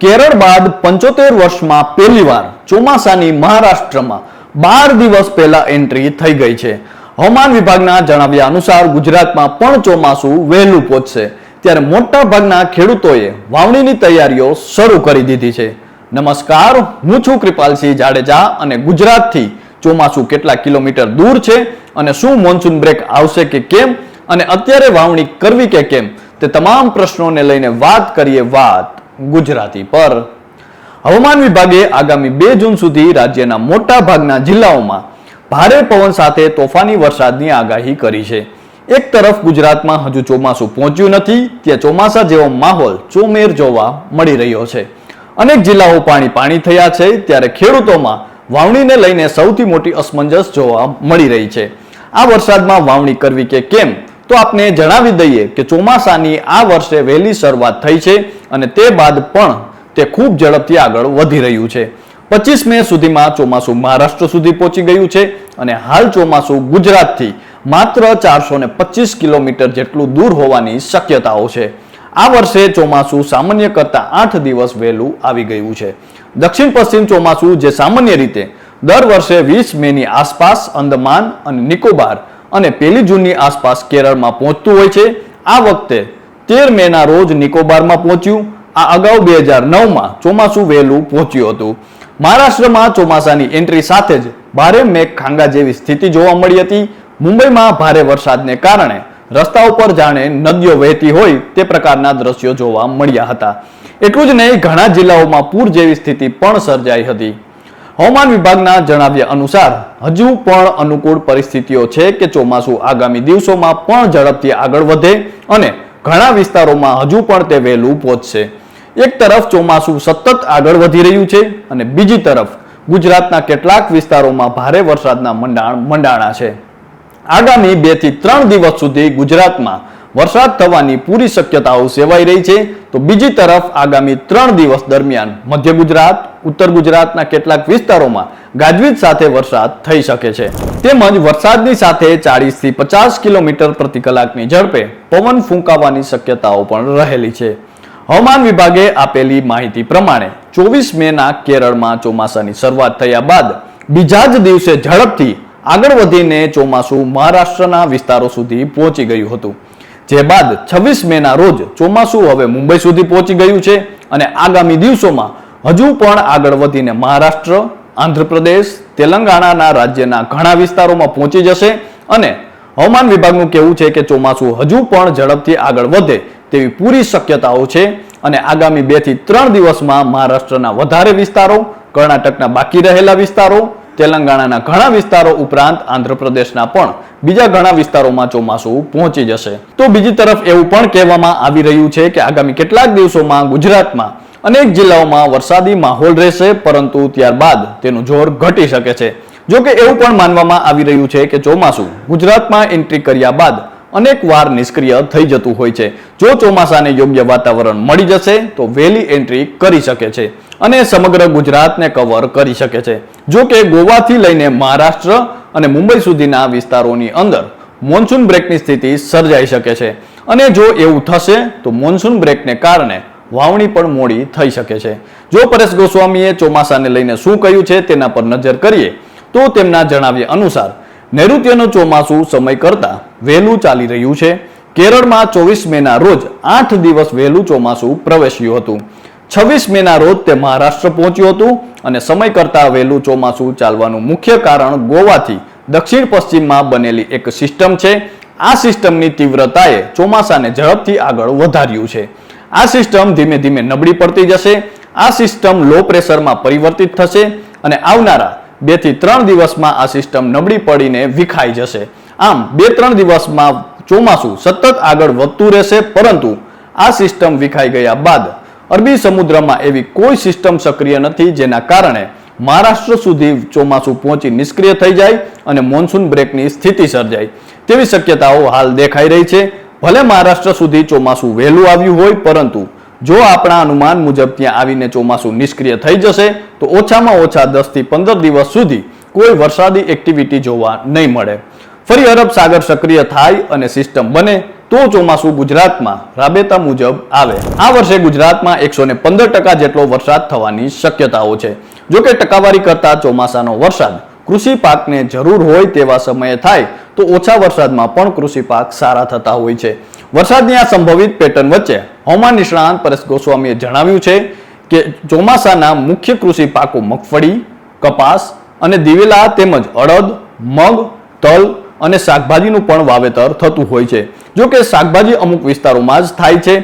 કેરળ બાદ 75 વર્ષમાં પહેલીવાર ચોમાસાની મહારાષ્ટ્રમાં 12 દિવસ પહેલા એન્ટ્રી થઈ ગઈ છે. હવામાન વિભાગના જણાવ્યા અનુસાર ગુજરાતમાં પણ ચોમાસું વહેલું પહોંચશે, ત્યારે મોટા ભાગના ખેડૂતોએ વાવણીની તૈયારીઓ શરૂ કરી દીધી છે. નમસ્કાર, હું છું કૃપાલસિંહ જાડેજા અને ગુજરાતથી ચોમાસું કેટલા કિલોમીટર દૂર છે અને શું મોન્સૂન બ્રેક આવશે કે કેમ અને અત્યારે વાવણી કરવી કે કેમ, તે તમામ પ્રશ્નોને લઈને વાત કરીએ ગુજરાતી પર. હવામાન વિભાગે આગામી 2 જૂન સુધી રાજ્યના મોટા ભાગના જિલ્લાઓમાં ભારે પવન સાથે તોફાની વરસાદની આગાહી કરી છે. એક તરફ ગુજરાતમાં હજુ ચોમાસું પહોંચ્યું નથી, ત્યાં ચોમાસા જેવો માહોલ ચોમેર જોવા મળી રહ્યો છે. અનેક જિલ્લાઓ પાણી થયા છે, ત્યારે ખેડૂતોમાં વાવણીને લઈને સૌથી મોટી અસમંજસ જોવા મળી રહી છે. આ વરસાદમાં વાવણી કરવી કે કેમ, તો આપને જણાવી દઈએ કે ચોમાસાની આ વર્ષે વહેલી શરૂઆત થઈ છે અને તે બાદ પણ તે ખૂબ ઝડપથી આગળ વધી રહ્યું છે. 25 મે સુધીમાં ચોમાસું મહારાષ્ટ્ર સુધી પહોંચી ગયું છે અને હાલ ચોમાસું ગુજરાતથી માત્ર 425 કિલોમીટર જેટલું દૂર હોવાની શક્યતાઓ છે. આ વર્ષે ચોમાસું સામાન્ય કરતાં 8 દિવસ વહેલું આવી ગયું છે. દક્ષિણ પશ્ચિમ ચોમાસું જે સામાન્ય રીતે દર વર્ષે 20 મેની આસપાસ અંદમાન અને નિકોબાર અને 1 જૂનની આસપાસ કેરળમાં પહોંચતું હોય છે, આ વખતે 13 મેના રોજ નિકોબારમાં પહોંચ્યું. આ અગાઉ 2009માં ચોમાસું વહેલું પહોંચ્યું હતું. મહારાષ્ટ્રમાં ચોમાસાની એન્ટ્રી સાથે જ ભારે મેઘખાંગા જેવી સ્થિતિ જોવા મળી હતી. મુંબઈમાં ભારે વરસાદને કારણે રસ્તા ઉપર જાણે નદીઓ વહેતી હોય તે પ્રકારના દ્રશ્યો જોવા મળ્યા હતા. એટલું જ નહીં, ઘણા જિલ્લાઓમાં પૂર જેવી સ્થિતિ પણ સર્જાઈ હતી. હવામાન વિભાગના જણાવ્યા અનુસાર હજુ પણ અનુકૂળ પરિસ્થિતિઓ છે કે ચોમાસું આગામી દિવસોમાં પણ ઝડપથી આગળ વધે અને ઘણા વિસ્તારોમાં હજુ પણ તે વહેલું પહોંચશે. એક તરફ ચોમાસું સતત આગળ વધી રહ્યું છે અને બીજી તરફ ગુજરાતના કેટલાક વિસ્તારોમાં ભારે વરસાદના મંડાણા છે. આગામી 2 થી 3 દિવસ સુધી ગુજરાતમાં વરસાદ થવાની પૂરી શક્યતાઓ સેવાઈ રહી છે, તો બીજી તરફ આગામી 3 દિવસ દરમિયાન મધ્ય ગુજરાત, ઉત્તર ગુજરાતના કેટલાક વિસ્તારોમાં ગાજવીજ સાથે વરસાદ થઈ શકે છે. તેમજ વરસાદની સાથે 40 થી 50 કિલોમીટર પ્રતિ કલાકની ઝડપે પવન ફૂંકાવાની શક્યતાઓ પણ રહેલી છે. હવામાન વિભાગે આપેલી માહિતી પ્રમાણે 24 મેના કેરળમાં ચોમાસાની શરૂઆત થયા બાદ બીજા જ દિવસે ઝડપથી આગળ વધીને ચોમાસું મહારાષ્ટ્રના વિસ્તારો સુધી પહોંચી ગયું હતું. જે બાદ 26 મેના રોજ ચોમાસું હવે મુંબઈ સુધી પહોંચી ગયું છે અને આગામી દિવસોમાં હજુ પણ આગળ વધીને મહારાષ્ટ્ર, આંધ્રપ્રદેશ, તેલંગાણાના રાજ્યના ઘણા વિસ્તારોમાં પહોંચી જશે અને હવામાન વિભાગનું કહેવું છે કે ચોમાસું હજુ પણ ઝડપથી આગળ વધે તેવી પૂરી શક્યતાઓ છે અને આગામી 2 થી 3 દિવસમાં મહારાષ્ટ્રના વધારે વિસ્તારો, કર્ણાટકના બાકી રહેલા વિસ્તારો, તેલંગાણાના ઘણા વિસ્તારો ઉપરાંત આંધ્રપ્રદેશના પણ બીજા ઘણા વિસ્તારોમાં ચોમાસું પહોંચી જશે. તો બીજી તરફ એવું પણ કહેવામાં આવી રહ્યું છે કે આગામી કેટલાક દિવસોમાં ગુજરાતમાં અનેક જિલ્લાઓમાં વરસાદી માહોલ રહેશે, પરંતુ ત્યારબાદ તેનું જોર ઘટી શકે છે. જો કે એવું પણ માનવામાં આવી રહ્યું છે કે ચોમાસું ગુજરાતમાં એન્ટ્રી કર્યા બાદ અનેક વાર નિષ્ક્રિય થઈ જતું હોય છે. જો ચોમાસાને યોગ્ય વાતાવરણ મળી જશે તો વહેલી એન્ટ્રી કરી શકે છે અને સમગ્ર ગુજરાતને કવર કરી શકે છે. જો કે ગોવાથી લઈને મહારાષ્ટ્ર અને મુંબઈ સુધીના વિસ્તારોની અંદર મોન્સૂન બ્રેકની સ્થિતિ સર્જાઈ શકે છે અને જો એવું થશે તો મોન્સૂન બ્રેકને કારણે વાવણી પણ મોડી થઈ શકે છે. જો પરેશ ગોસ્વામીએ ચોમાસાને લઈને શું કહ્યું છે તેના પર નજર કરીએ તો તેમના જણાવ્યા અનુસાર નૈઋત્યનું ચોમાસું સમય કરતાં વહેલું ચાલી રહ્યું છે. કેરળમાં 24 મેના રોજ 8 દિવસ વહેલું ચોમાસું પ્રવેશ્યું હતું. 26 મેના રોજ તે મહારાષ્ટ્ર પહોંચ્યું હતું અને સમય કરતાં વહેલું ચોમાસું ચાલવાનું મુખ્ય કારણ ગોવાથી દક્ષિણ પશ્ચિમમાં બનેલી એક સિસ્ટમ છે. આ સિસ્ટમની તીવ્રતાએ ચોમાસાને ઝડપથી આગળ વધાર્યું છે. આ સિસ્ટમ ધીમે ધીમે નબળી પડતી જશે. આ સિસ્ટમ લો પ્રેશરમાં પરિવર્તિત થશે અને આવનારા 2 થી 3 દિવસમાં આ સિસ્ટમ નબળી પડીને વિખાઈ જશે. આમ 2-3 દિવસમાં ચોમાસું સતત આગળ વધતું રહેશે, પરંતુ આ સિસ્ટમ વિખાઈ ગયા બાદ અરબી સમુદ્રમાં એવી કોઈ સિસ્ટમ સક્રિય નથી જેના કારણે મહારાષ્ટ્ર સુધી ચોમાસું પહોંચી નિષ્ક્રિય થઈ જાય અને મોન્સૂન બ્રેકની સ્થિતિ સર્જાય તેવી શક્યતાઓ હાલ દેખાઈ રહી છે. ભલે મહારાષ્ટ્ર સુધી ચોમાસું વહેલું આવ્યું હોય, પરંતુ જો આપણા અનુમાન મુજબ ત્યાં આવીને ચોમાસું નિષ્ક્રિય થઈ જશે તો ઓછામાં ઓછા 10 થી 15 દિવસ સુધી કોઈ વરસાદી એક્ટિવિટી જોવા નહીં મળે. ફરી અરબ સાગર સક્રિય થાય અને સિસ્ટમ બને તો ચોમાસું ગુજરાતમાં રાબેતા મુજબ આવે. આ વર્ષે ગુજરાતમાં 115% જેટલો વરસાદ થવાની શક્યતાઓ છે. જો કે ટકાવારી કરતા ચોમાસાનો વરસાદ કૃષિ પાકને જરૂર હોય તેવા સમયે થાય તો ઓછા વરસાદમાં પણ કૃષિ પાક સારા થતા હોય છે. વરસાદની આ સંભવિત પેટર્ન વચ્ચે હવામાન નિષ્ણાંત પરેશ ગોસ્વામીએ જણાવ્યું છે કે ચોમાસાના મુખ્ય કૃષિ પાકો મગફળી, કપાસ અને દિવેલા તેમજ અડદ, મગ, તલ અને શાકભાજીનું પણ વાવેતર થતું હોય છે. જો કે શાકભાજી અમુક વિસ્તારોમાં જ થાય છે.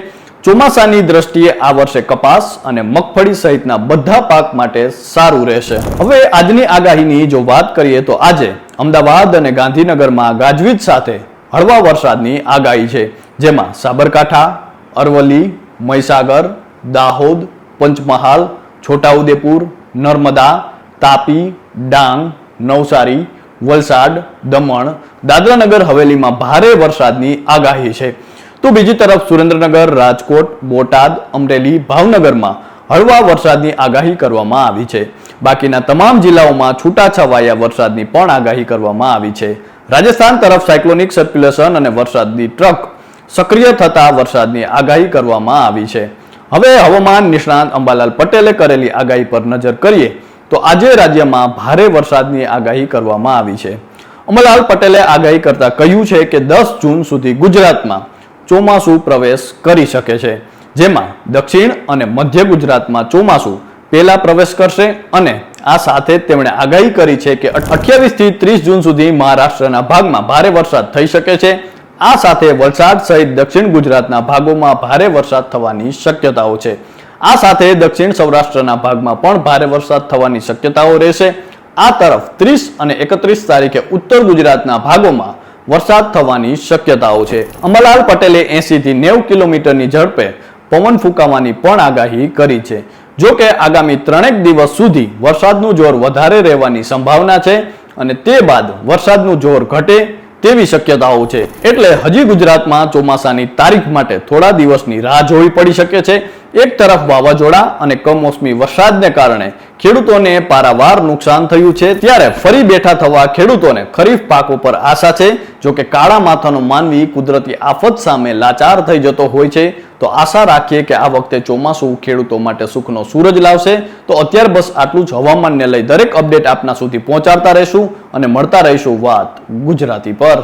ચોમાસાની દ્રષ્ટિએ આ વર્ષે કપાસ અને મગફળી સહિતના બધા પાક માટે સારું રહેશે. હવે આજની આગાહીની જો વાત કરીએ તો આજે અમદાવાદ અને ગાંધીનગરમાં ગાજવીજ સાથે હળવા વરસાદની આગાહી છે, જેમાં સાબરકાંઠા, અરવલ્લી, મહીસાગર, દાહોદ, પંચમહાલ, છોટાઉદેપુર, નર્મદા, તાપી, ડાંગ, નવસારી, વલસાડ, દમણ, દાદરાનગર હવેલીમાં ભારે વરસાદની આગાહી છે. તો બીજી તરફ સુરેન્દ્રનગર, રાજકોટ, બોટાદ, અમરેલી, ભાવનગરમાં હળવા વરસાદની આગાહી કરવામાં આવી છે. બાકીના તમામ જિલ્લાઓમાં છૂટાછવાયા વરસાદની પણ આગાહી કરવામાં આવી છે. રાજસ્થાન તરફ સાયક્લોનિક સર્ક્યુલેશન અને વરસાદની ટ્રક સક્રિય થતા વરસાદની આગાહી કરવામાં આવી છે. હવે હવામાન નિષ્ણાંત અંબાલાલ પટેલે કરેલી આગાહી પર નજર કરીએ તો આજે રાજ્યમાં ભારે વરસાદની આગાહી કરવામાં આવી છે. અંબાલાલ પટેલે આગાહી કરતા કહ્યું છે કે 10 જૂન સુધી ગુજરાતમાં ચોમાસું પ્રવેશ કરી શકે છે, જેમાં દક્ષિણ અને મધ્ય ગુજરાતમાં ચોમાસું પહેલા પ્રવેશ કરશે અને આ સાથે તેમણે આગાહી કરી છે કે 28 થી 30 જૂન સુધી મહારાષ્ટ્રના ભાગમાં ભારે વરસાદ થઈ શકે છે. આ સાથે વલસાડ સહિત દક્ષિણ ગુજરાતના ભાગોમાં ભારે વરસાદ થવાની શક્યતાઓ છે. આ સાથે દક્ષિણ સૌરાષ્ટ્રના ભાગમાં પણ ભારે વરસાદ થવાની શક્યતાઓ રહેશે. આ તરફ 30 અને 31 તારીખે ઉત્તર ગુજરાતના ભાગોમાં વરસાદ થવાની શક્યતાઓ છે. અંબાલાલ પટેલે 80 થી 90 કિલોમીટરની ઝડપે પવન ફૂંકાવાની પણ આગાહી કરી છે. જો કે આગામી 3 દિવસ સુધી વરસાદનું જોર વધારે રહેવાની સંભાવના છે અને તે બાદ વરસાદનું જોર ઘટે તેવી શક્યતાઓ છે. એટલે હજી ગુજરાતમાં ચોમાસાની તારીખ માટે થોડા દિવસની રાહ જોવી પડી શકે છે. એક તરફ વાવાઝોડા અને કમોસમી વરસાદને કારણે ખેડૂતોને પારાવાર નુકસાન થયું છે, ત્યારે ફરી બેઠા થવા ખેડૂતોને ખરીફ પાકો પર આશા છે. જો કે કાળા માથાનો માનવી કુદરતી આફત સામે લાચાર થઈ જતો હોય છે, તો આશા રાખીએ કે આ વખતે ચોમાસું ખેડૂતો માટે સુખનો સૂરજ લાવશે. તો અત્યારે બસ આટલું જ. હવામાનને લઈ દરેક અપડેટ આપના સુધી પહોંચાડતા રહીશું અને મળતા રહીશું વાત ગુજરાતી પર.